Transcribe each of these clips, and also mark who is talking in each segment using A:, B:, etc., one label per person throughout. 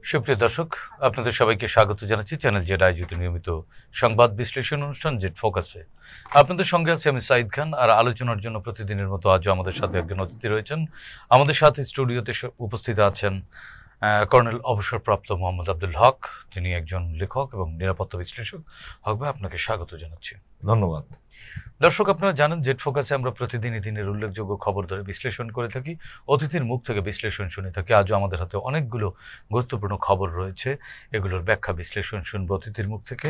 A: সুপ্রিয় দর্শক, আপনাদের সবাইকে স্বাগত জানাচ্ছি চ্যানেল জেড আয়োজিত নিয়মিত সংবাদ বিশ্লেষণ অনুষ্ঠান জেড ফোকাসে। আপনাদের সঙ্গে আছি আমি সাইদ খান। আর আলোচনার জন্য প্রতিদিনের মতো আজও আমাদের সাথে একজন অতিথি রয়েছেন। আমাদের সাথে স্টুডিওতে উপস্থিত আছেন কর্নেল অবসরপ্রাপ্ত মোহাম্মদ আব্দুল হক। তিনি একজন লেখক এবং নিরাপত্তা বিশ্লেষক। হক ভাই, আপনাকে স্বাগত জানাচ্ছি।
B: ধন্যবাদ।
A: দর্শক, আপনারা জানেন জেড ফোকাসে আমরা প্রতিদিনই দিনের উল্লেখযোগ্য খবর ধরে বিশ্লেষণ করে থাকি, অতিথির মুখ থেকে বিশ্লেষণ শুনে থাকি। আজও আমাদের হাতে অনেকগুলো গুরুত্বপূর্ণ খবর রয়েছে, এগুলোর ব্যাখ্যা বিশ্লেষণ শুনবো অতিথির মুখ থেকে।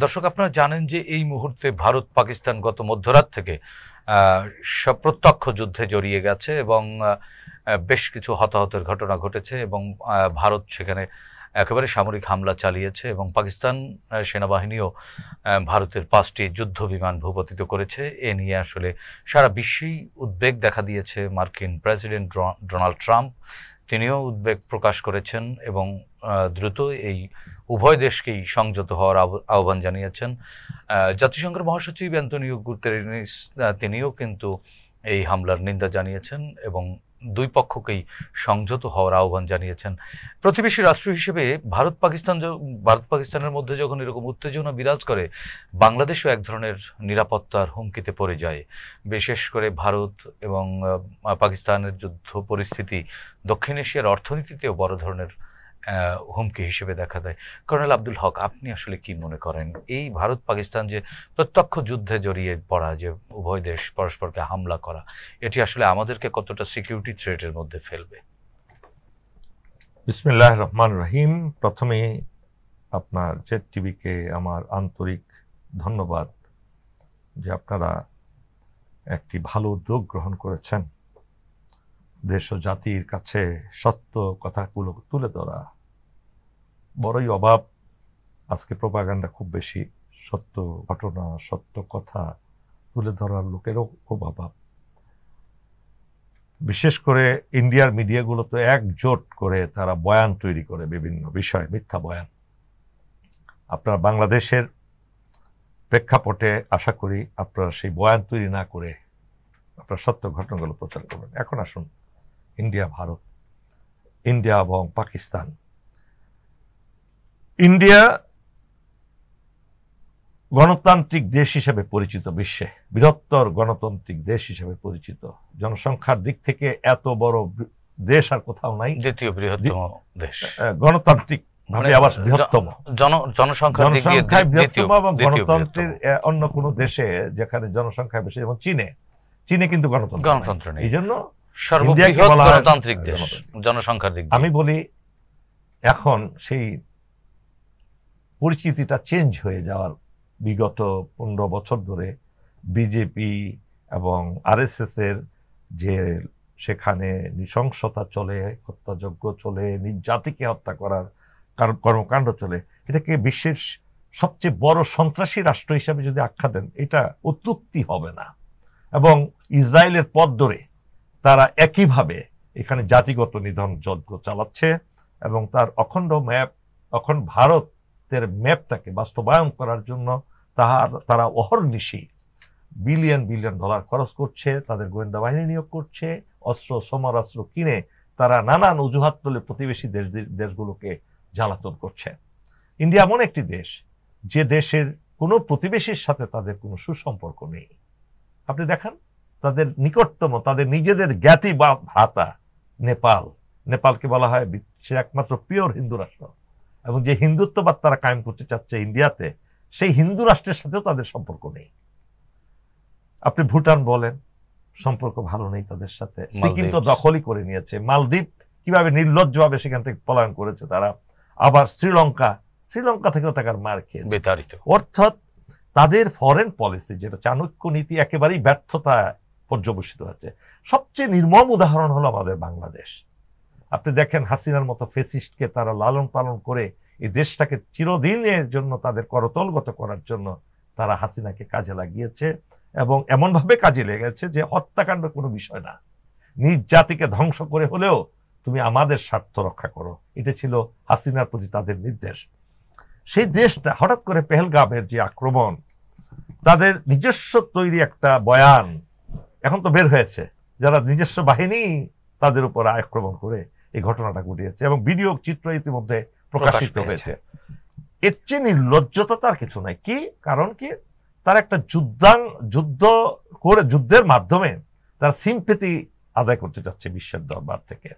A: দর্শক, আপনারা জানেন যে এই মুহূর্তে ভারত পাকিস্তান গত মধ্যরাত থেকে প্রত্যক্ষ যুদ্ধে জড়িয়ে গেছে এবং বেশ কিছু হতাহতের ঘটনা ঘটেছে এবং ভারত সেখানে একেবারে সামরিক হামলা চালিয়েছে এবং পাকিস্তান সেনাবাহিনীও ভারতের 5টি যুদ্ধ বিমান ভূপাতিত করেছে। এ নিয়ে আসলে সারা বিশ্বেই উদ্বেগ দেখা দিয়েছে। মার্কিন প্রেসিডেন্ট ডোনাল্ড ট্রাম্প তিনিও উদ্বেগ প্রকাশ করেছেন এবং দ্রুত এই উভয় দেশকেই সংযত হওয়ার আহ্বান জানিয়েছেন। জাতিসংঘের মহাসচিব অ্যান্তোনিও গুতেরেস তিনিও কিন্তু এই হামলার নিন্দা জানিয়েছেন এবং দুই পক্ষকেই সংযত হওয়ার আহ্বান জানিয়েছেন। প্রতিবেশী রাষ্ট্র হিসেবে ভারত পাকিস্তানের মধ্যে যখন এরকম উত্তেজনা বিরাজ করে, বাংলাদেশও এক ধরনের নিরাপত্তার হুমকিতে পড়ে যায়। বিশেষ করে ভারত এবং পাকিস্তানের যুদ্ধ পরিস্থিতি দক্ষিণ এশিয়ার অর্থনীতিতেও বড় ধরনের হুমকি হিসেবে দেখা দেয়। কর্নেল আব্দুল হক, আপনি আসলে কি মনে করেন এই ভারত পাকিস্তান যে প্রত্যক্ষ যুদ্ধে জড়িয়ে পড়া, যে উভয় দেশ পরস্পরকে হামলা করা, এটি আসলে আমাদেরকে কতটা সিকিউরিটি থ্রেটের মধ্যে ফেলবে?
B: বিসমিল্লাহির রহমানির রহিম। প্রথমে আপনার জেড টিভিকে আমার আন্তরিক ধন্যবাদ যে আপনারা একটি ভালো উদ্যোগ গ্রহণ করেছেন। দেশ ও জাতির কাছে সত্য কথাগুলো তুলে ধরা বড়ই অভাব। আজকে প্রোপাগান্ডা খুব বেশি, সত্য ঘটনা সত্য কথা তুলে ধরার লোকেরও খুব অভাব। বিশেষ করে ইন্ডিয়ার মিডিয়াগুলো তো একজোট করে তারা বয়ান তৈরি করে বিভিন্ন বিষয়, মিথ্যা বয়ান। আপনারা বাংলাদেশের প্রেক্ষাপটে আশা করি আপনারা সেই বয়ান তৈরি না করে আপনারা সত্য ঘটনাগুলো প্রচার করবেন। এখন আসুন ইন্ডিয়া ভারত, ইন্ডিয়া এবং পাকিস্তান। ইন্ডিয়া গণতান্ত্রিক দেশ হিসেবে পরিচিত, বিশ্বে বৃহত্তর গণতান্ত্রিক দেশ হিসেবে পরিচিত। জনসংখ্যার দিক থেকে এত বড় দেশ আর কোথাও নাই।
A: দ্বিতীয় বৃহত্তম দেশ,
B: গণতান্ত্রিক ভাবে আবার বৃহত্তম,
A: জনসংখ্যার দিক দিয়ে
B: বৃহত্তম এবং গণতন্ত্রের অন্য কোন দেশে যেখানে জনসংখ্যা বেশি, যেমন চীনে কিন্তু গণতন্ত্র নেই। এই জন্য
A: সর্ববৃহৎ গণতান্ত্রিক দেশ জনসংখ্যার দিক দিয়ে।
B: আমি বলি এখন সেই পরিচিতিটা চেঞ্জ হয়ে যাওয়ার, বিগত 15 বছর ধরে বিজেপি এবং আরএসএস এর যে সেখানে নৃশংসতা চলে, হত্যাযজ্ঞ চলে, জাতিকে হত্যা করার কর্মকাণ্ড চলে, এটাকে বিশ্বের সবচেয়ে বড় সন্ত্রাসী রাষ্ট্র হিসাবে যদি আখ্যা দেন, এটা অত্যুক্তি হবে না। এবং ইসরায়েলের পথ ধরে তারা একইভাবে এখানে জাতিগত নিধন যজ্ঞ চালাচ্ছে এবং তার অখণ্ড ভারতের ম্যাপটাকে বাস্তবায়ন করার জন্য তারা অহর্নিশি বিলিয়ন ডলার খরচ করছে, তাদের গোয়েন্দা বাহিনী নিয়োগ করছে, অস্ত্র সমরাস্ত্র কিনে তারা নানান অজুহাত তুলে প্রতিবেশী দেশগুলোকে জ্বালাতন করছে। ইন্ডিয়া এমন একটি দেশ যে দেশের কোনো প্রতিবেশীর সাথে তাদের কোনো সুসম্পর্ক নেই। আপনি দেখেন তাদের নিকটতম, তাদের নিজেদের জ্ঞাতি বা ভ্রাতা নেপালকে বলা হয় সে একমাত্র পিওর হিন্দু রাষ্ট্র, এবং যে হিন্দুত্ববাদ তারা কায়েম করতে চাচ্ছে ইন্ডিয়াতে, সেই হিন্দু রাষ্ট্রের সাথেও তাদের সম্পর্ক নেই। আপনি ভুটান বলেন, সম্পর্ক ভালো নেই তাদের সাথে। সিকিম তো দখলই করে নিয়েছে। মালদ্বীপ কিভাবে নির্লজ্জভাবে সেখান থেকে পলায়ন করেছে তারা। আবার শ্রীলঙ্কা থেকেও তাকে মার খেয়েছে। অর্থাৎ তাদের ফরেন পলিসি, যেটা চাণক্য নীতি, একেবারেই ব্যর্থতা পর্যবসিত হচ্ছে। সবচেয়ে নির্মম উদাহরণ হলো আমাদের বাংলাদেশ। আপনি দেখেন হাসিনার মতো ফেসিস্টকে তারা লালন পালন করে এই দেশটাকে চিরদিনের জন্য তাদের করতলগত করার জন্য তারা হাসিনাকে কাজে লাগিয়েছে, এবং এমনভাবে কাজে লেগেছে যে হত্যাকাণ্ড কোনো বিষয় না, নিজ জাতিকে ধ্বংস করে হলেও তুমি আমাদের স্বার্থ রক্ষা করো, এটা ছিল হাসিনার প্রতি তাদের নির্দেশ। সেই দেশটা হঠাৎ করে পেহেলগামের যে আক্রমণ, তাদের নিজস্ব তৈরি একটা বয়ান এখন তো বের হয়েছে, যারা নিজস্ব বাহিনী তাদের উপর আক্রমণ করে এই ঘটনাটা ঘটিয়েছে এবং ভিডিও চিত্র ইতিমধ্যে প্রকাশিত
A: পেয়েছে।
B: হয়েছে। এর চেয়ে নির্লজ্জতা তার কিছু নাই। কি কারণ কি, তার একটা যুদ্ধ করে যুদ্ধের মাধ্যমে তার সিম্পেথি আদায় করতে যাচ্ছে বিশ্বের দরবার থেকে।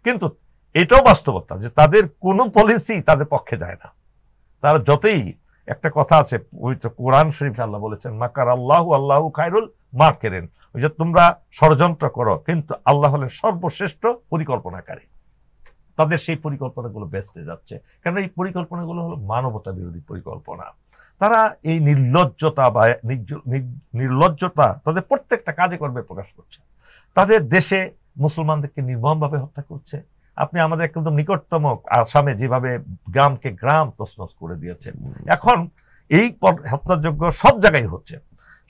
B: কিন্তু এটাও বাস্তবতা যে তাদের কোনো পলিসি তাদের পক্ষে যায় না। তারা যতই, একটা কথা আছে পবিত্র কোরআন শরীফে আল্লাহ বলেছেন মাকার আল্লাহু খায়রুল মাকিরিন, ওই যে তোমরা ষড়যন্ত্র করো কিন্তু আল্লাহ হলেন সর্বশ্রেষ্ঠ পরিকল্পনাকারী। তাদের সেই পরিকল্পনাগুলো বেঁচতে যাচ্ছে, কারণ এই পরিকল্পনাগুলো হলো মানবতা বিরোধী পরিকল্পনা। তারা এই নির্লজ্জতা তাদের প্রত্যেকটা কাজে কর্মে প্রকাশ করছে। তাদের দেশে মুসলমানদেরকে নির্মমভাবে হত্যা করছে। আপনি আমাদের একদম নিকটতম আসামে যেভাবে গ্রামকে গ্রাম তছনছ করে দিয়েছে, এখন এই হত্যাযোগ্য সব জায়গায় হচ্ছে।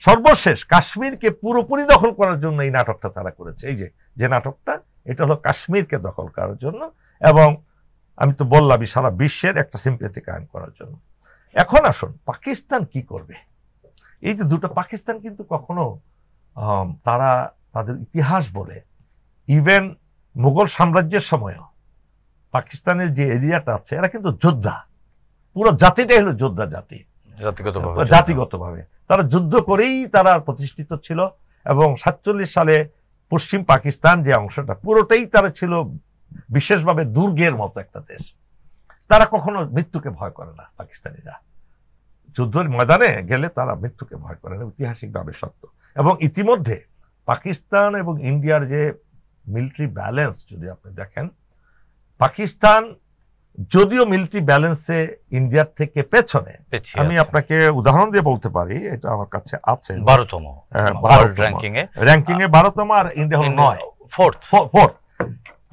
B: সর্বশেষ কাশ্মীরকে পুরোপুরি দখল করার জন্য এই নাটকটা তারা করেছে। এই যে নাটকটা, এটা হলো কাশ্মীরকে দখল করার জন্য এবং আমি তো বললামই সারা বিশ্বের একটা সিম্পেথি কায়েম করার জন্য। এখন আসুন পাকিস্তান কি করবে। এই যে দুটো পাকিস্তান কিন্তু কখনো তারা তাদের ইতিহাস বলে, ইভেন মুঘল সাম্রাজ্যের সময়ও পাকিস্তানের যে এরিয়াটা আছে এরা কিন্তু যোদ্ধা, পুরো জাতিটাই হলো যোদ্ধা জাতি, জাতিগতভাবে তারা যুদ্ধ করেই তারা প্রতিষ্ঠিত ছিল। এবং 47 সালে পশ্চিম পাকিস্তান যে অংশটা পুরোটাই তারা ছিল বিশেষভাবে দুর্গের মতো একটা দেশ। তারা কখনো মৃত্যুকে ভয় করে না। পাকিস্তানিরা যুদ্ধের ময়দানে গেলে তারা মৃত্যুকে ভয় করে না, ঐতিহাসিকভাবে সত্য। এবং ইতিমধ্যে পাকিস্তান এবং ইন্ডিয়ার যে মিলিটারি ব্যালেন্স যদি আপনি দেখেন, পাকিস্তান যদিও মিলিটারি ব্যালেন্সে ইন্ডিয়ার থেকে পেছনে, আমি আপনাকে উদাহরণ দিয়ে বলতে পারি, এটা আমার কাছে আছে
A: 12তম
B: র্যাঙ্কিং এ 12তম, আর ইন্ডিয়া হলো 9, ফোর্থ।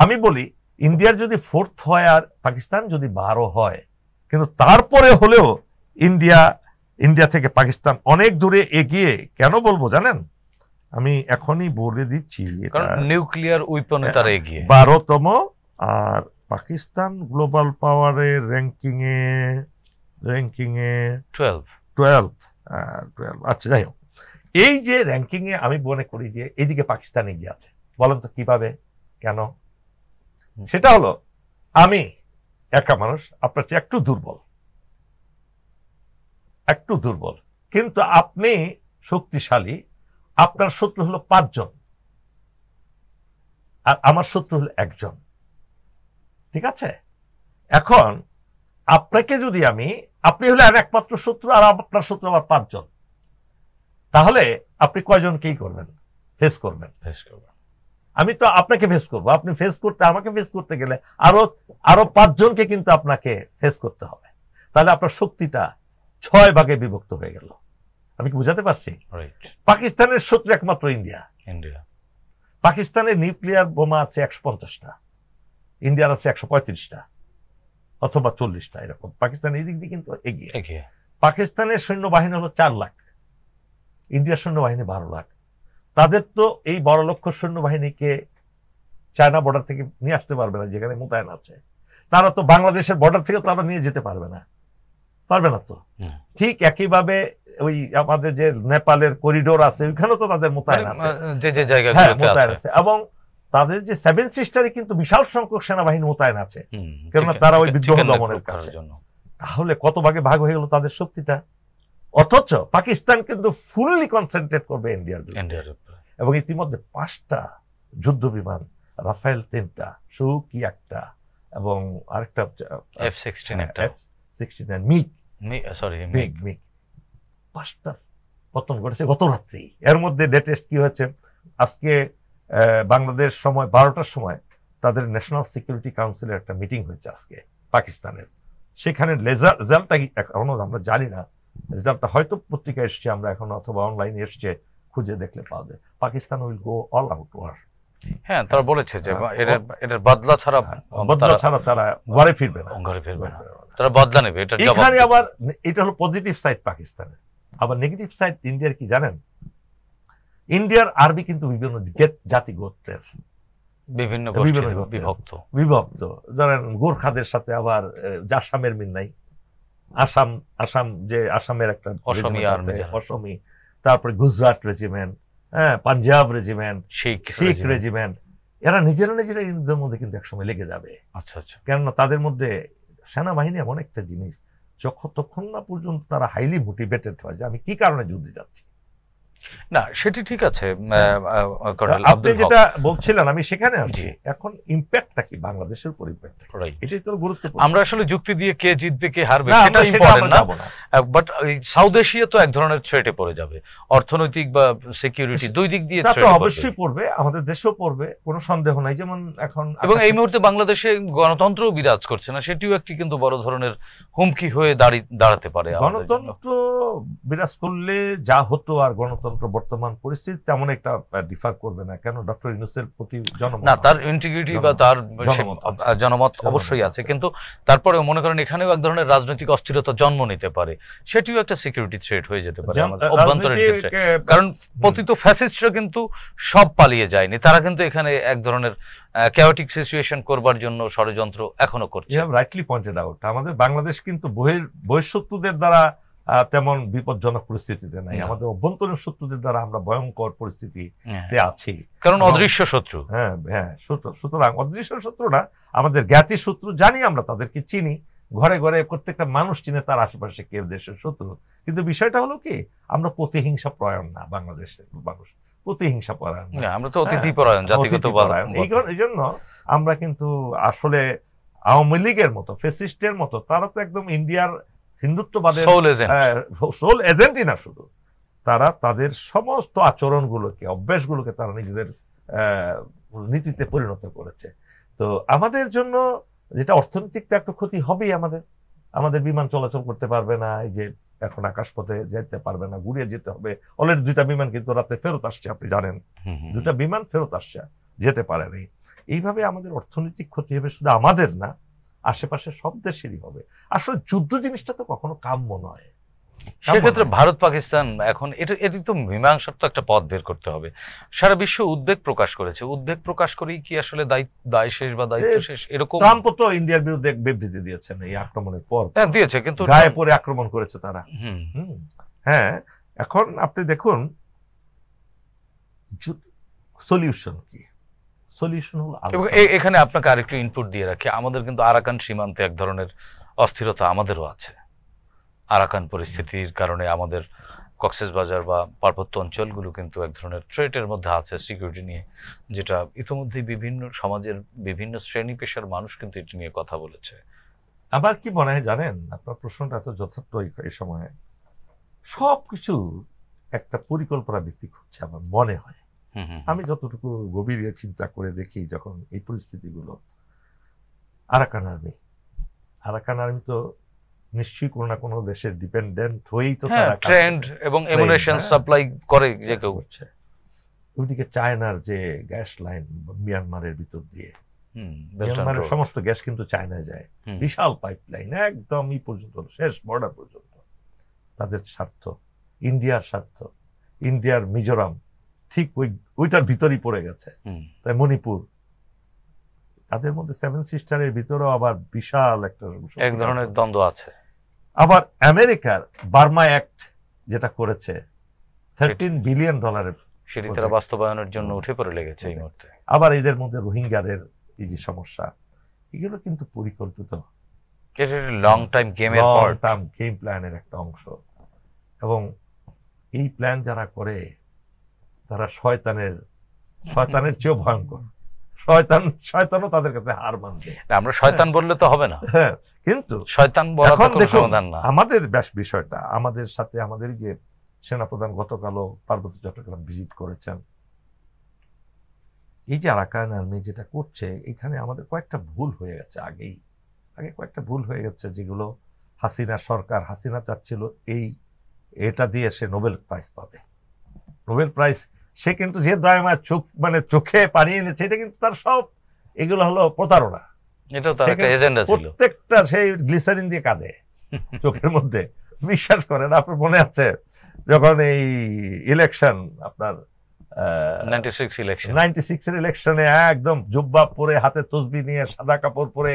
B: আমি বলি ইন্ডিয়ার যদি 4th হয় আর পাকিস্তান যদি 12 হয়, কিন্তু তারপরে হলেও ইন্ডিয়া থেকে পাকিস্তান অনেক দূরে এগিয়ে। কেন বলবো জানেন, আমি এখনই বলে দিচ্ছি,
A: নিউক্লিয়ার উইপনে তারা এগিয়ে
B: 12তম। আর পাকিস্তান গ্লোবাল পাওয়ারের র্যাঙ্কিং এ 12। আচ্ছা যাই হোক, এই যে র্যাঙ্কিং এ আমি মনে করি যে এইদিকে পাকিস্তান এগিয়ে আছে। বলেন তো কিভাবে, কেন? সেটা হলো আমি একা মানুষ, আপনার চেয়ে একটু দুর্বল, কিন্তু আপনি শক্তিশালী। আপনার শত্রু হলো 5 জন আর আমার শত্রু হলো 1 জন, ঠিক আছে? এখন আপনাকে যদি আপনি হলে একমাত্র শত্রু আর আপনার শত্রু আবার 5 জন, তাহলে আপনি কয়জনকেই করবেন, ফেস করবেন? আমি তো আপনাকে ফেস করবো, আপনি আমাকে ফেস করতে গেলে আরো 5 জনকে কিন্তু আপনাকে ফেস করতে হবে। তাহলে আপনার শক্তিটা 6 ভাগে বিভক্ত হয়ে গেল। আমি কি বুঝাতে পারছি? পাকিস্তানের শত্রু একমাত্র ইন্ডিয়া। পাকিস্তানের নিউক্লিয়ার বোমা আছে 150টা, ইন্ডিয়ার আছে 135টা অথবা 40টা, এরকম। পাকিস্তান এই দিক দিয়ে কিন্তু এগিয়ে। পাকিস্তানের সৈন্যবাহিনী হলো 4 লাখ, ইন্ডিয়ার সৈন্যবাহিনী 12 লাখ। তাদের তো এই 12 লক্ষ সৈন্যবাহিনীকে চায়না বর্ডার থেকে নিয়ে আসতে পারবে না, যেখানে মোতায়েন আছে। তারা তো বাংলাদেশের বর্ডার থেকে তারা নিয়ে যেতে পারবে না তো। ঠিক একইভাবে ওই আমাদের যে নেপালের করিডোর আছে ওইখানেও তো তাদের মোতায়েন আছে, মোতায়েন আছে। এবং তাদের যে 7 সিস্টারে কিন্তু বিশাল সংখ্যক সেনাবাহিনী মোতায়েন আছে, কেননা তারা ওই বিদ্রোহ দমনের কাছে। তাহলে কত ভাগে ভাগ হয়ে গেল তাদের শক্তিটা। অথচ পাকিস্তান কিন্তু ফুললি কনসেন্ট্রেট করবে ইন্ডিয়ার এবং ইতিমধ্যে 5টা যুদ্ধ বিমান, রাফেল 3টা, সুকি 1টা এবং আরেকটা F-16 মিগ 5টা পতন ঘটেছে গত রাত্রেই। এর মধ্যে লেটেস্ট কি হয়েছে, আজকে বাংলাদেশ সময় 12টার সময় তাদের ন্যাশনাল সিকিউরিটি কাউন্সিলের একটা মিটিং হয়েছে আজকে পাকিস্তানের। সেখানে রেজাল্টটা এখনো আমরা জানি না, রেজাল্টটা হয়তো পত্রিকায় এসছে, আমরা এখন অথবা অনলাইনে এসছে, খুঁজে দেখলে পাওয়া যায়। Pakistan will go all out war.
A: হ্যাঁ, তারা বলেছে যে এটার বদলা ছাড়া
B: তারা ঘরে ফিরবে না,
A: তারা বদলা নেবে।
B: এখানে আবার এটা হলো পজিটিভ সাইড পাকিস্তানের। আবার নেগেটিভ সাইড ইন্ডিয়ার কি জানেন, ইন্ডিয়ার আর্মি কিন্তু বিভিন্ন জাতি গোত্রের
A: বিভিন্ন
B: বিভক্ত। ধরেন গোর্খাদের সাথে আবার আসামের মিল নাই। আসাম যে আসামের একটা অসমী, তারপরে গুজরাট রেজিমেন্ট, পাঞ্জাব রেজিমেন্ট, শিখ রেজিমেন্ট, এরা নিজেদের মধ্যে কিন্তু একসময় লেগে যাবে।
A: আচ্ছা আচ্ছা।
B: কেননা তাদের মধ্যে সেনাবাহিনী এমন একটা জিনিস, যতক্ষণ না পর্যন্ত তারা হাইলি মোটিভেটেড হয় যে আমি কি কারণে যুদ্ধে যাচ্ছি।
A: না সেটি ঠিক আছে কর্নেল
B: আপনি
A: আব্দুল হক।
B: যেটা বলছিলেন আমি সেখানে আসছি, এখন ইম্প্যাক্টটা কি বাংলাদেশের উপর ইম্প্যাক্ট,
A: Right.
B: এটাই তো গুরুত্বপূর্ণ।
A: আমরা আসলে যুক্তি দিয়ে কে জিতবে কে হারবে
B: না,
A: সেটা
B: আমরা
A: ইম্পর্টেন্ট না,
B: যাবো না।
A: বাট সাউথ এশিয়া তো এক ধরনের থ্রেটে পড়ে যাবে, অর্থনৈতিক বা সিকিউরিটি দুই দিক দিয়ে
B: তা তো
A: threat এ
B: অবশ্যই
A: পড়বে।
B: পড়বে, আমাদের দেশেও পড়বে, কোনো সন্দেহ নাই। যেমন এখন
A: এবং এই মুহূর্তে বাংলাদেশে গণতন্ত্র বিরাজ করছে না, সেটিও একটি কিন্তু বড় ধরনের হুমকি হয়ে দাঁড়াতে পারে আমাদের জন্য।
B: গণতন্ত্র বিরাজ করলে যা হতো আর গণতন্ত্র বর্তমান পরিস্থিতি তেমন একটা ডিফার করবে না। কেন ডক্টর ইউনূসের প্রতি জনমত,
A: না তার ইন্টিগ্রিটি বা তার জনমত
B: আছে।
A: অবশ্যই আছে, কিন্তু তারপরেও মনে করেন এখানেও এক ধরনের রাজনৈতিক অস্থিরতা জন্ম নিতে পারে, সেটিও একটা সিকিউরিটি থ্রেট হয়ে যেতে পারে আমাদের অভ্যন্তরীণ ক্ষেত্রে। কারণ পতিত ফ্যাসিস্টরা কিন্তু সব পালিয়ে যায়নি, তারা কিন্তু এখানে এক ধরনের ক্যাওটিক সিচুয়েশন করবার জন্য ষড়যন্ত্র এখনো করছে।
B: রাইটলি পয়েন্টেড আউট, আমাদের বাংলাদেশ কিন্তু বহিঃশত্রুদের দ্বারা তেমন বিপজ্জনক পরিস্থিতিতে নাই, আমাদের অভ্যন্তরীণ শত্রুদের দ্বারা আমরা ভয়ঙ্কর পরিস্থিতিতে আছি,
A: কারণ অদৃশ্য শত্রু।
B: হ্যাঁ হ্যাঁ, সুতরাং অদৃশ্য শত্রু না, আমাদের জ্ঞাতি শত্রু, জানি আমরা তাদেরকে চিনি, ঘরে ঘরে প্রত্যেকটা মানুষ চিনে তার আশেপাশে কে দেশের শত্রু। কিন্তু বিষয়টা হলো কি, আমরা প্রতিহিংসা পরায়ণ না, বাংলাদেশের মানুষ প্রতিহিংসা পরায়ণ না,
A: আমরা তো অতিথি পরায়ণ, জাতিগত
B: এই জন্য আমরা কিন্তু আসলে আওয়ামী লীগের মতো ফ্যাসিস্টের মতো তারা তো একদম ইন্ডিয়ার হিন্দুত্ববাদের সোল এজেন্টই না, শুধু তারা তাদের সমস্ত আচরণগুলোকে, অভ্যাসগুলোকে তারা নিজেদের নীতিতে পরিণত করেছে। তো আমাদের জন্য যেটা অর্থনৈতিক তো একটা ক্ষতি হবেই, আমাদের বিমান চলাচল করতে পারবে না, এই যে এখন আকাশপথে যেতে পারবে না, ঘুরিয়ে যেতে হবে। অলরেডি 2টা বিমান কিন্তু রাতে ফেরত আসছে, আপনি জানেন, 2টা বিমান ফেরত আসছে, যেতে পারেনি। এইভাবে আমাদের অর্থনৈতিক ক্ষতি হবে, শুধু আমাদের না, আশেপাশে সব দেশেরই হবে। আসলে যুদ্ধ জিনিসটা তো কখনো কাম্য নয়।
A: সেক্ষেত্রে ভারত পাকিস্তান এখন এটি তো মীমাংসার তো একটা পথ বের করতে হবে। সারা বিশ্ব উদ্বেগ প্রকাশ করেছে, উদ্বেগ প্রকাশ করেই কি আসলে দায় শেষ বা দায়িত্ব শেষ? এরকম
B: ট্রাম্প তো ইন্ডিয়ার বিরুদ্ধে বিবৃতি দিয়েছেন এই আক্রমণের পর,
A: দিয়েছে, কিন্তু
B: গায়ে পড়ে আক্রমণ করেছে তারা। হ্যাঁ, এখন আপনি দেখুন সলিউশন কি, সলিউশন হলো,
A: এবং এখানে আপনাকে আরেকটু ইনপুট দিয়ে রাখি, আমাদের কিন্তু আরাকান সীমান্তে এক ধরনের অস্থিরতা আমাদেরও আছে। আরাকান পরিস্থিতির কারণে আমাদের কক্সবাজার বা পার্বত্য অঞ্চলগুলো কিন্তু এক ধরনের থ্রেটের মধ্যে আছে সিকিউরিটি নিয়ে, যেটা ইতিমধ্যেই বিভিন্ন সমাজের বিভিন্ন শ্রেণী পেশার মানুষ কিন্তু এটি নিয়ে কথা বলেছে।
B: আবার কি মনে হয় জানেন, আপনার প্রশ্নটা তো যথার্থ। এই সময়ে সবকিছু একটা পরিকল্পনা ভিত্তিক হচ্ছে আমার মনে হয়। আমি যতটুকু গভীরে চিন্তা করে দেখি, যখন এই পরিস্থিতিগুলো, আরাকান আর্মি তো নিশ্চয়ই কোনো না কোনো দেশের ডিপেন্ডেন্ট হয়েই তো তারা
A: ট্রেন্ড এবং এমুনেশন সাপ্লাই করে যে কেউ
B: করছে। ওইদিকে চায়নার যে গ্যাস লাইন মিয়ানমারের ভিতর দিয়ে, মিয়ানমারের সমস্ত গ্যাস কিন্তু চায়নায় যায়, বিশাল পাইপ লাইন একদম ই পর্যন্ত, শেষ বর্ডার পর্যন্ত। তাদের স্বার্থ, ইন্ডিয়ার স্বার্থ, ইন্ডিয়ার মিজোরাম ঠিক ওইটার ভিতরই পড়ে গেছে। তাই মণিপুর, তাদের মধ্যে 7 সিস্টারের ভিতরেও আবার বিশাল একটা
A: এক ধরনের দ্বন্দ্ব আছে।
B: আবার আমেরিকার বার্মা অ্যাক্ট যেটা করেছে $13 বিলিয়ন,
A: সেটি তারা বাস্তবায়নের জন্য উঠে পড়ে লেগেছে এই মুহূর্তে।
B: আবার এদের মধ্যে রোহিঙ্গাদের এই যে সমস্যা, এগুলো কিন্তু পরিকল্পিত,
A: লং টাইম
B: গেম প্ল্যানের একটা অংশ। এবং এই প্ল্যান যারা করে তারা শয়তানের চেয়েও ভয়ঙ্কর। শয়তানও তাদের কাছে হার মানবে।
A: আমরা শয়তান বললে তো হবে না,
B: কিন্তু
A: শয়তান বলা তো কোনো সমাধান না।
B: আমাদের বিষয়টা, আমাদের সাথে আমাদের যে সেনাপ্রধান গতকালও পার্বত্য চট্টগ্রাম ভিজিট করেছেন, এই যে আরাকান আর্মি যেটা করছে, এখানে আমাদের কয়েকটা ভুল হয়ে গেছে। আগে কয়েকটা ভুল হয়ে গেছে, যেগুলো হাসিনা চাচ্ছিল এটা দিয়ে সে নোবেল প্রাইজ পাবে। নোবেল প্রাইজ সে কিন্তু যে দয়াময় চোখে পানি এনেছে, এটা কিন্তু তার সব এগুলো হলো প্রতারণা।
A: এটাও তার একটা এজেন্ডা ছিল।
B: প্রত্যেকটা সেই গ্লিসারিন দিয়ে কাঁদে চোখের মধ্যে। বিশ্বাস করেন, আপনার মনে আছে যখন এই ইলেকশন, আপনার 96 এর ইলেকশনে একদম জুব্বা পরে, হাতে তসবিহ নিয়ে, সাদা কাপড় পরে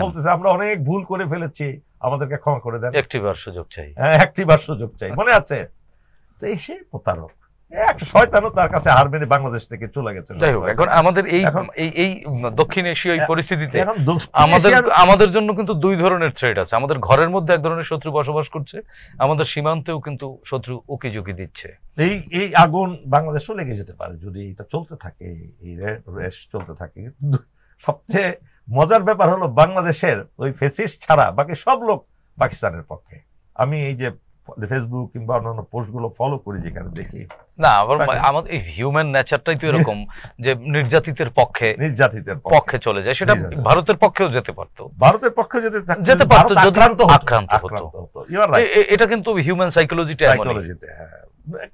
B: বলতেছে আমরা অনেক ভুল করে ফেলেছি, আমাদেরকে ক্ষমা করে দেন,
A: একটিবার সুযোগ চাই।
B: একটিবার সুযোগ চাই, মনে আছে? তো এসে প্রতারক, একটা শয়তানও তার কাছে হার মেনে বাংলাদেশ থেকে চলে গেছে।
A: যাই হোক, এখন আমাদের এই এই দক্ষিণ এশীয় পরিস্থিতিতে আমাদের জন্য কিন্তু দুই ধরনের থ্রেট আছে। আমাদের ঘরের মধ্যে এক ধরনের শত্রু বসবাস করছে, আমাদের সীমান্তেও কিন্তু শত্রু উকি ঝুঁকি দিচ্ছে।
B: এই আগুন বাংলাদেশও লেগে যেতে পারে যদি এটা চলতে থাকে, এই রেস চলতে থাকে। সবচেয়ে মজার ব্যাপার হলো বাংলাদেশের ওই ফেসিস্ট ছাড়া বাকি সব লোক পাকিস্তানের পক্ষে। আমি এই যে ফেসবুক কিংবা অন্যান্য পোস্টগুলো ফলো করি, যেখানে দেখি
A: না, আবার আমাদের এই হিউম্যান নেচারটাই তো এরকম যে নির্যাতিতের পক্ষে চলে যায়। সেটা ভারতের পক্ষেও যেতে পারতো,
B: ভারতের পক্ষে
A: যেতে পারতো যদি আক্রান্ত হতো। এটা কিন্তু হিউম্যান সাইকোলজিটা এমনই।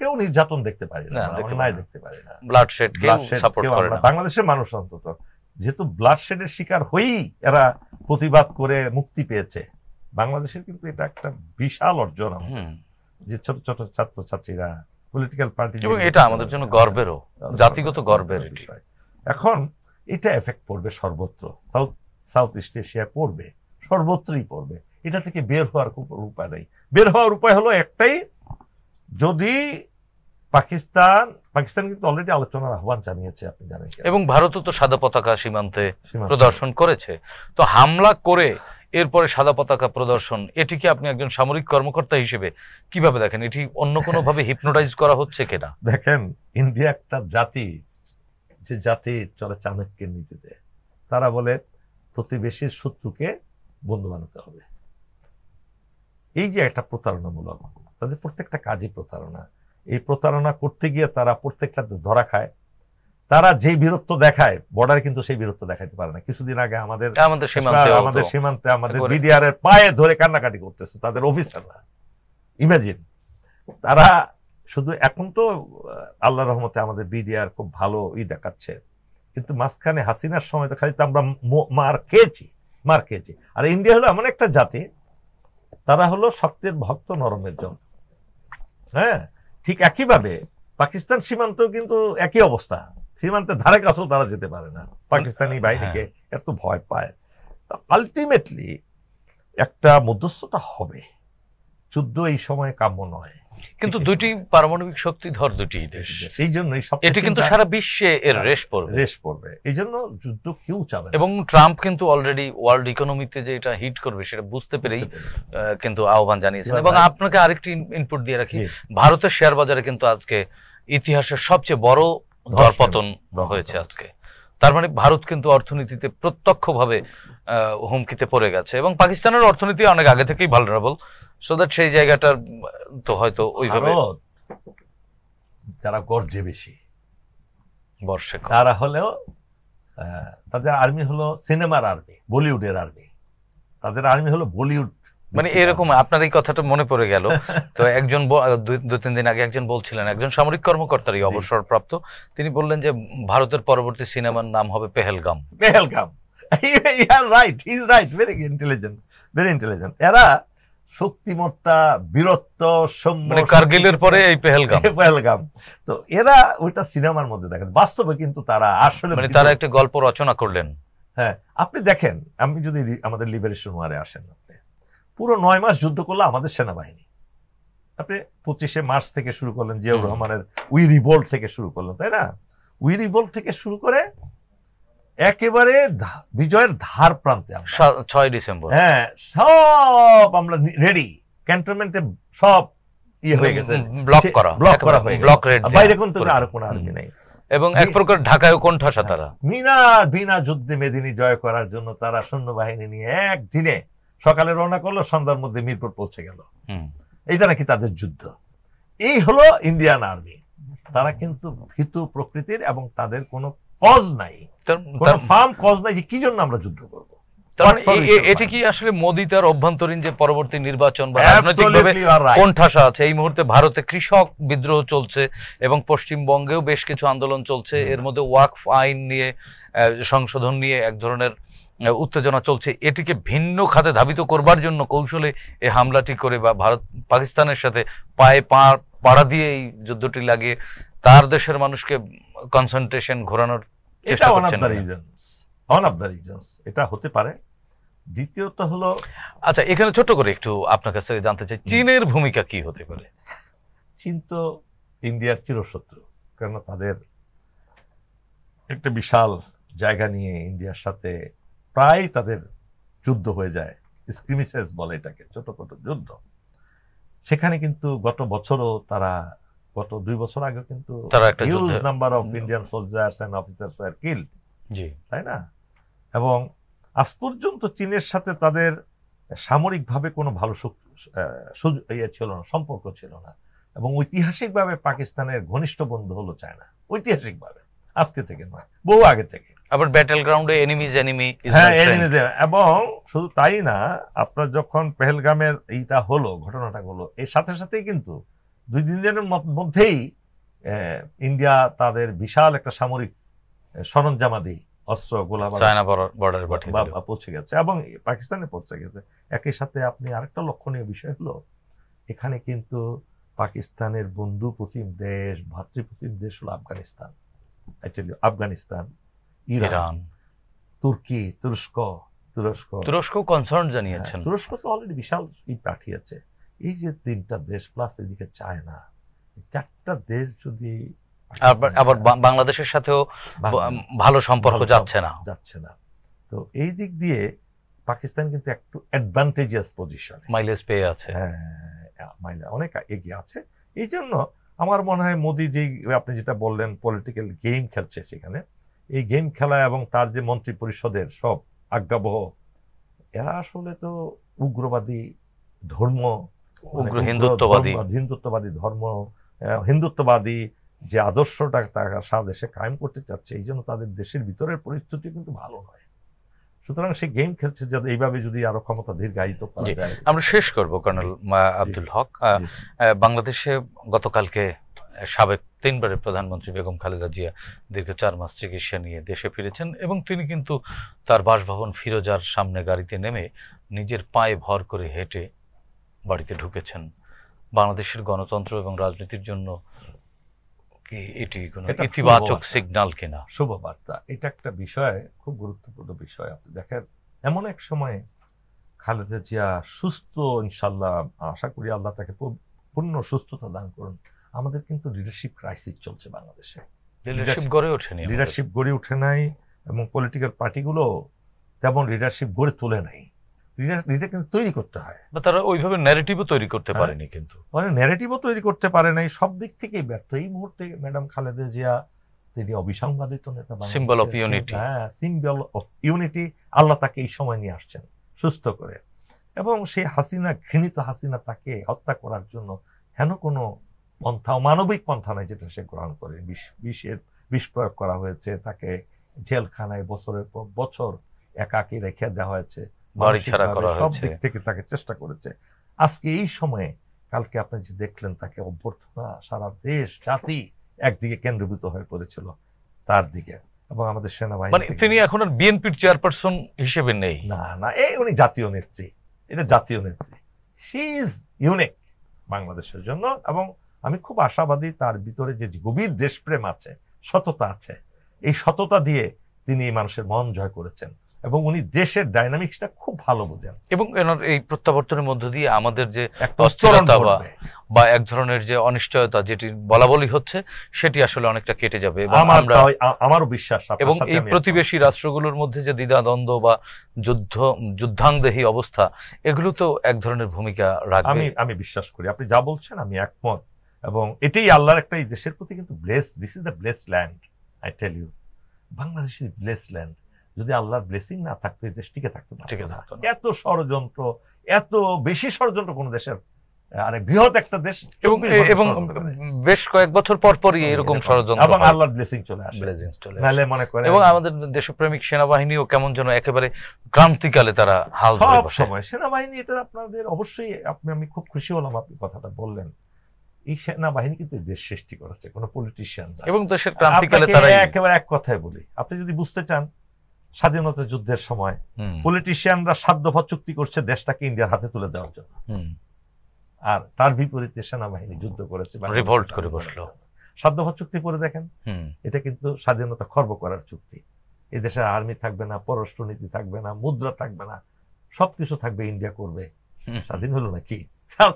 B: কেউ নির্যাতন দেখতে পারে না, দেখতে পারে না,
A: ব্লাডশেড কেউ সাপোর্ট করে না।
B: বাংলাদেশের মানুষ অন্তত যেহেতু ব্লাডশেডের শিকার হয়েই এরা প্রতিবাদ করে মুক্তি পেয়েছে, বাংলাদেশের কিন্তু এটা একটা বিশাল অর্জন যে ছোট ছোট ছাত্রছাত্রীরা পলিটিক্যাল পার্টি,
A: এবং এটা আমাদের জন্য গর্বেরও, জাতিগত গর্বের বিষয়।
B: এখন এটা এফেক্ট পড়বে সর্বত্র, সাউথ ইস্ট এশিয়ায় পড়বে, সর্বত্রই পড়বে। এটা থেকে বের হওয়ার কোনো উপায় নেই। বের হওয়ার উপায় হলো একটাই, যদি পাকিস্তান কিন্তু অলরেডি আলোচনার আহ্বান জানিয়েছে, আপনি জানেন,
A: এবং ভারতও তো সাদা পতাকা সীমান্তে প্রদর্শন করেছে। তো হামলা করে এরপরে সাদা পতাকা প্রদর্শন, এটিকে আপনি একজন সামরিক কর্মকর্তা হিসেবে কিভাবে দেখেন? এটি অন্য কোনো ভাবে হিপনোটাইজ করা হচ্ছে কিনা?
B: দেখেন, ইন্ডিয়া একটা জাতি, যে জাতি চলে চাণক্যের নীতিতে। তারা বলে প্রতিবেশীর শত্রুকে বন্ধু বানাতে হবে। এই যে একটা প্রতারণামূলক, তাদের প্রত্যেকটা কাজই প্রতারণা। এই প্রতারণা করতে গিয়ে তারা প্রত্যেকটা ধরা খায়। তারা যে বীরত্ব দেখায় বর্ডারে কিন্তু সেই বীরত্ব দেখাইতে পারে না। কিছুদিন আগে আমাদের সীমান্তে আমাদের বিডিআর এর পায়ে ধরে কান্নাকাটি করতেছে তাদের অফিসাররা। ইমাজিন, তারা শুধু এখন তো আল্লাহর রহমতে আমাদের বিডিআর খুব ভালো দেখাচ্ছে, কিন্তু মাঝখানে হাসিনার সময় তো খালি তো আমরা মার খেয়েছি। আর ইন্ডিয়া হলো এমন একটা জাতি, তারা হলো শক্তের ভক্ত, নরমের জন। হ্যাঁ, ঠিক একইভাবে পাকিস্তান সীমান্তেও কিন্তু একই অবস্থা। সীমান্তের ধারে কাছেও তারা যেতে পারে না, পাকিস্তানি বাহিনীকে এত ভয় পায়। আলটিমেটলি একটা মধ্যস্থতা হবে, যুদ্ধ এই সময় কাম্য নয়।
A: কিন্তু দুটি পারমাণবিক শক্তিধর দুটি দেশ,
B: এই জন্যই
A: এটি কিন্তু সারা বিশ্বে এর রেশ
B: পড়বে। এই জন্য যুদ্ধ কেউ চাবে।
A: এবং ট্রাম্প কিন্তু অলরেডি ওয়ার্ল্ড ইকোনমিতে যে এটা হিট করবে সেটা বুঝতে পেরেই কিন্তু আহ্বান জানিয়েছেন। এবং আপনাকে আরেকটি ইনপুট দিয়ে রাখি, ভারতের শেয়ার বাজারে কিন্তু আজকে ইতিহাসের সবচেয়ে বড় দরপতন হয়েছে আজকে। তার মানে ভারত কিন্তু অর্থনীতিতে প্রত্যক্ষভাবে হুমকিতে পড়ে গেছে, এবং পাকিস্তানের অর্থনীতি অনেক আগে থেকেই ভালনারেবল, সো দ্যাট সেই জায়গাটার তো হয়তো ওইভাবে
B: যারা গর্জে বেশি
A: বর্ষে,
B: তারা হলেও তাদের আর্মি হলো সিনেমার আর্মি, বলিউডের আর্মি। তাদের আর্মি হলো বলিউড,
A: মানে এরকম। আপনার এই কথাটা মনে পড়ে গেল। তো একজন 2-3 দিন আগে একজন বলছিলেন, একজন সামরিক কর্মকর্তারই অবসরপ্রাপ্ত, তিনি বললেন যে ভারতের পরবর্তী সিনেমার নাম হবে Pahalgam.
B: Right, he is right, very intelligent. এরা শক্তিমত্তা, বীরত্ব,
A: মানে কারগিলের পরে এই পেহেলগাম।
B: তো এরা ওইটা সিনেমার মধ্যে দেখেন, বাস্তবে কিন্তু তারা আসলে
A: মানে তারা একটা গল্প রচনা করলেন।
B: হ্যাঁ, আপনি দেখেন, আপনি যদি আমাদের লিবারেশন ওয়ারে আসেন, আপনি পুরো 9 মাস যুদ্ধ করলো আমাদের সেনাবাহিনী। আপনি 25শে মার্চ থেকে শুরু করলেন, জিয়াউর রহমানের উই রিভোল্ট থেকে শুরু করলেন, তাই না? উই রিভোল্ট থেকে শুরু করে একেবারে বিজয়ের ধার প্রান্তে
A: 6 ডিসেম্বর,
B: হ্যাঁ, সব আমরা রেডি, ক্যান্টনমেন্টে সব হয়ে গেছে,
A: ব্লক করা
B: বাইরে কিন্তু আর কোনো আর্মি নেই।
A: এবং এক প্রকার ঢাকায়ও কোণঠাসা তারা।
B: বিনা যুদ্ধে মেদিনী জয় করার জন্য তারা সৈন্যবাহিনী নিয়ে একদিনে সকালে রওনা করলো, সন্ধ্যার মধ্যে মিরপুর পৌঁছে গেল। এইটা নাকি তাদের যুদ্ধ। এই হলো ইন্ডিয়ান আর্মি। তারা কিন্তু ভীতু প্রকৃতির, এবং তাদের কোনো কজ নাই, ফার্ম কজ নাই যে কি জন্য আমরা যুদ্ধ করবো।
A: এটি কি আসলে মোদি তার অভ্যন্তরীণ যে পরবর্তী নির্বাচন বা রাজনৈতিকভাবে কোণঠাসা আছে, এই মুহূর্তে ভারতে কৃষক বিদ্রোহ চলছে এবং পশ্চিমবঙ্গেও বেশ কিছু আন্দোলন চলছে, এর মধ্যে ওয়াকফ আইন নিয়ে, সংশোধন নিয়ে এক ধরনের উত্তেজনা চলছে, এটিকে ভিন্ন খাতে ধাবিত করবার জন্য কৌশলে এই হামলাটি করে বা ভারত পাকিস্তানের সাথে পায়ে পাড়া দিয়ে এই যুদ্ধটি লাগিয়ে তার দেশের মানুষকে কনসেন্ট্রেশন ঘোরানোর চেষ্টা করছেন।
B: ওয়ান অফ দ্য রিজনস এটা হতে পারে। দ্বিতীয়ত হলো,
A: আচ্ছা, এখানে ছোট করে একটু আপনার কাছে জানতে চাই, চীনের ভূমিকা কি হতে পারে?
B: চীন তো ইন্ডিয়ার চিরশত্রু, কেন তাদের একটা বিশাল জায়গা নিয়ে ইন্ডিয়ার সাথে প্রায় তাদের যুদ্ধ হয়ে যায়, স্ক্রিমিসেস বলে এটাকে, ছোটখাটো যুদ্ধ। সেখানে কিন্তু গত বছরও তারা, গত 2 বছর আগে কিন্তু
A: তারা একটা
B: huge number of Indian soldiers and officers are killed,
A: জি,
B: তাই না? এবং আজ পর্যন্ত চীনের সাথে তাদের সামরিকভাবে কোনো ভালো ছিল না, সম্পর্ক ছিল না। এবং ঐতিহাসিকভাবে পাকিস্তানের ঘনিষ্ঠ বন্ধু হলো চায়না, ঐতিহাসিকভাবে, আজকে থেকে নয়, বহু আগে থেকে।
A: আবার ব্যাটল গ্রাউন্ডে এনিমিজ এনিমি,
B: হ্যাঁ, এবং শুধু তাই না, আপনার যখন পেহেলগামের এইটা হলো, ঘটনাটা হলো, এর সাথে সাথেই কিন্তু 2-3 দিনের মধ্যেই ইন্ডিয়া তাদের বিশাল একটা সামরিক সরঞ্জামাদি, অস্ত্র, গোলা
A: চায়না বর্ডারে পাঠিয়ে দিল,
B: পৌঁছে গেছে এবং পাকিস্তানে পৌঁছে গেছে। একই সাথে আপনি আরেকটা লক্ষণীয় বিষয় হলো, এখানে কিন্তু পাকিস্তানের বন্ধু প্রতিম দেশ, ভাতৃপ্রতিম দেশ হলো আফগানিস্তান। আফগানিস্তান, ইরান, তুর্কি, তুরস্ক
A: কনসার্ন জানিয়েছেন।
B: তুরস্ক তো অলরেডি বিশাল পাঠিয়েছে। এই যে 3টা দেশ প্লাস এদিকে চায়না, 4টা দেশ যদি,
A: আবার বাংলাদেশের সাথেও ভালো সম্পর্ক যাচ্ছে না।
B: তো এই দিক দিয়ে পাকিস্তান কিন্তু একটু অ্যাডভান্টেজিয়াস পজিশনে,
A: মাইলেজ পেয়ে আছে,
B: অনেক এগিয়ে আছে। এই জন্য আমার মনে হয় মোদি যে আপনি যেটা বললেন পলিটিক্যাল গেম খেলছে, সেখানে এই গেম খেলা এবং তার যে মন্ত্রী পরিষদের সব আজ্ঞাবহ, এরা আসলে তো উগ্রবাদী ধর্ম, হিন্দুত্ববাদী ধর্ম, হিন্দুত্ববাদী যে আদর্শটা তারা সারা দেশে কায়েম করতে চাচ্ছে, এই জন্য তাদের দেশের ভিতরের পরিস্থিতি কিন্তু ভালো নয়। সুতরাং সে গেম খেলছে, যাতে এইভাবে যদি আরো ক্ষমতা দীর্ঘায়িত করা যায়।
A: আমরা শেষ করব কর্নেল আব্দুল হক। বাংলাদেশে গতকালকে সাবেক 3বারের প্রধানমন্ত্রী বেগম খালেদা জিয়া দীর্ঘ 4 মাস চিকিৎসা নিয়ে দেশে ফিরেছেন এবং তিনি কিন্তু তার বাসভবন ফিরোজার সামনে গাড়িতে নেমে নিজের পায়ে ভর করে হেঁটে বাড়িতে ঢুকেছেন। বাংলাদেশের গণতন্ত্র এবং রাজনীতির জন্য কি এটি কোনো ইতিবাচক সিগন্যাল কিনা?
B: শুভ বার্তা। এটা একটা বিষয়, খুব গুরুত্বপূর্ণ বিষয়। আপনি দেখেন, এমন এক সময় খালেদা জিয়া সুস্থ, ইনশাল্লাহ আশা করি আল্লাহ তাকে পূর্ণ সুস্থতা দান করুন। আমাদের কিন্তু লিডারশিপ ক্রাইসিস চলছে বাংলাদেশে, লিডারশিপ গড়ে ওঠে নাই এবং পলিটিক্যাল পার্টিগুলো তেমন লিডারশিপ গড়ে তোলে নাই। লিডার কিন্তু তৈরি করতে হয়,
A: তারা ওইভাবে ন্যারেটিভও তৈরি করতে পারেনি, কিন্তু
B: ন্যারেটিভও তৈরি করতে পারে নাই, সব দিক থেকেই ব্যর্থ। এই মুহূর্তে ম্যাডাম খালেদা জিয়া, তিনি অবিসংবাদিত নেতা,
A: symbol of unity.
B: Symbol of unity. আল্লাহ তাকে এই সময় নিয়ে আসছেন সুস্থ করে, এবং সেই হাসিনা, ঘৃণিত হাসিনা, তাকে হত্যা করার জন্য হেন কোনো পন্থা, মানবিক পন্থা নাই যেটা সে গ্রহণ করে। বিষ প্রয়োগ করা হয়েছে, তাকে জেলখানায় বছরের পর বছর একাকী রেখে দেওয়া হয়েছে,
A: বাড়ি ছাড়া করা
B: সব
A: হয়েছে,
B: দিক থেকে তাকে চেষ্টা করেছে। আজকে এই সময়ে, কালকে আপনি যে দেখলেন, তাকে অভ্যর্থনা সারা দেশ জাতি একদিকে কেন্দ্রীভূত হয়ে পড়েছিল তার দিকে, এবং আমাদের সেনাবাহিনী,
A: তিনি এখন আর বিএনপির চেয়ারপারসন হিসেবে নেই,
B: না, এই উনি জাতীয় নেত্রী, এটা জাতীয় নেত্রী, শি ইজ ইউনিক বাংলাদেশের জন্য। এবং আমি খুব আশাবাদী, তার ভিতরে যে গভীর দেশপ্রেম আছে, সততা আছে, এই সততা দিয়ে তিনি মানুষের মন জয় করেছেন এবং উনি দেশের ডাইনামিক্সটা খুব ভালো বোঝেন।
A: এবং এই প্রত্যাবর্তনের মধ্য দিয়ে আমাদের যে অস্থিরতা বা এক ধরনের যে অনিশ্চয়তা যেটি বলা বলি হচ্ছে, সেটি আসলে অনেকটা কেটে যাবে।
B: আমারও বিশ্বাস।
A: এবং এই প্রতিবেশী রাষ্ট্রগুলোর মধ্যে যে দ্বিধাদ্বন্দ্ব বা যুদ্ধাংদেহী অবস্থা, এগুলো তো এক ধরনের ভূমিকা রাখবে,
B: আমি বিশ্বাস করি। আপনি যা বলছেন আমি একমত, এবং এটাই আল্লাহর একটা, এই দেশের প্রতি কিন্তু this is the blessed land. I tell you, Bangladesh is blessed land. যদি আল্লাহর ব্লেসিং না থাকতো, এই দেশ টিকে থাকতো না। এত ষড়যন্ত্র, এত বেশি ষড়যন্ত্র কোন দেশের, আরে বৃহৎ একটা দেশ,
A: এবং বেশ কয়েক বছর পরপরই এরকম ষড়যন্ত্র,
B: এবং আল্লাহর ব্লেসিং চলে আসে, মনে করে।
A: এবং আমাদের দেশপ্রেমিক সেনাবাহিনীও কেমন যেন একেবারে ক্রান্তিকালে তারা হাল ধরে বসে।
B: সেনাবাহিনী, এটা আপনাদের অবশ্যই, আমি খুব খুশি হলাম আপনি কথাটা বললেন। এই সেনাবাহিনী কিন্তু দেশ সৃষ্টি করেছে, কোনো পলিটিশিয়ান,
A: এবং দেশের ক্রান্তিকালে তারা
B: একেবারে এক কথায় বলি, আপনি যদি বুঝতে চান, স্বাধীনতা যুদ্ধের সময় পলিটিশিয়ানরা সাধ্যভর চুক্তি করছে দেশটাকে ইন্ডিয়ার হাতে তুলে দেওয়ার জন্য, আর তার বিপরীতে সেনাবাহিনী যুদ্ধ করেছে,
A: রিভল্ট করে বসলো।
B: সাধ্যভর চুক্তি পড়ে দেখেন, এটা কিন্তু স্বাধীনতা খর্ব করার চুক্তি। এই দেশের আর্মি থাকবে না, পররাষ্ট্রনীতি থাকবে না, মুদ্রা থাকবে না, সবকিছু থাকবে, ইন্ডিয়া করবে। স্বাধীন হলো না কি?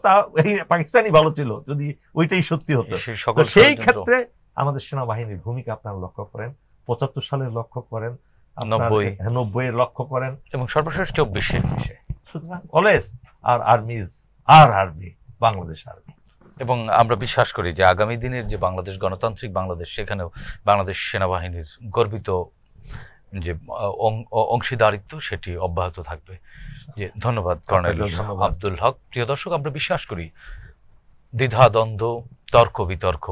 B: তা এই পাকিস্তানি ভালো ছিল যদি ওইটাই সত্যি হতো।
A: সেই
B: তো
A: সকল
B: সেই
A: ষড়যন্ত্র
B: ক্ষেত্রে আমাদের সেনাবাহিনীর ভূমিকা আপনারা লক্ষ্য করেন, ৭৫ সালের লক্ষ্য করেন, ৯০ এর লক্ষ্য করেন,
A: এবং সর্বশেষ ২৪-এ।
B: সুতরাং অলওয়েজ আর army is army, Bangladesh army.
A: এবং আমরা বিশ্বাস করি যে আগামী দিনের যে বাংলাদেশ, গণতান্ত্রিক বাংলাদেশ, সেখানেও বাংলাদেশ সেনাবাহিনীর গর্বিত যে অংশীদারিত্ব সেটি অব্যাহত থাকবে। যে ধন্যবাদ কর্নেল আব্দুল হক। প্রিয় দর্শক, আমরা বিশ্বাস করি দ্বিধাদ্বন্দ্ব, তর্ক বিতর্ক,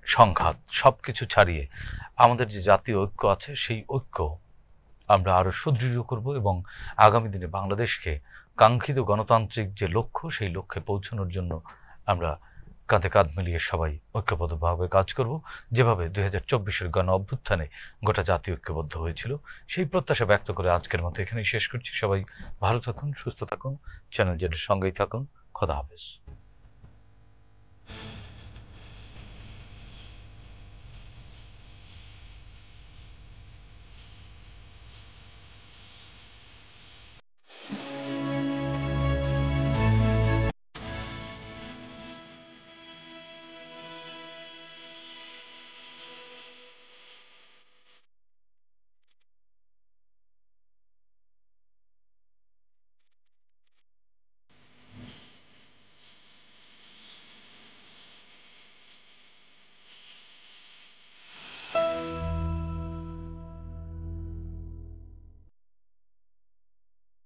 A: সংঘাত সবকিছু ছাড়িয়ে আমাদের যে জাতীয় ঐক্য আছে সেই ঐক্য আমরা আরো সুদৃঢ় করব এবং আগামী দিনে বাংলাদেশকে কাঙ্ক্ষিত গণতান্ত্রিক যে লক্ষ্য সেই লক্ষ্যে পৌঁছানোর জন্য আমরা কাঁধে কাঁধ মিলিয়ে সবাই ঐক্যবদ্ধভাবে কাজ করব, যেভাবে ২০২৪-এর গণ অভ্যুত্থানে গোটা জাতি ঐক্যবদ্ধ হয়েছিল। সেই প্রত্যাশা ব্যক্ত করে আজকের মতো এখানেই শেষ করছি। সবাই ভালো থাকুন, সুস্থ থাকুন, চ্যানেল জেডের সঙ্গেই থাকুন। খোদা হাফেজ।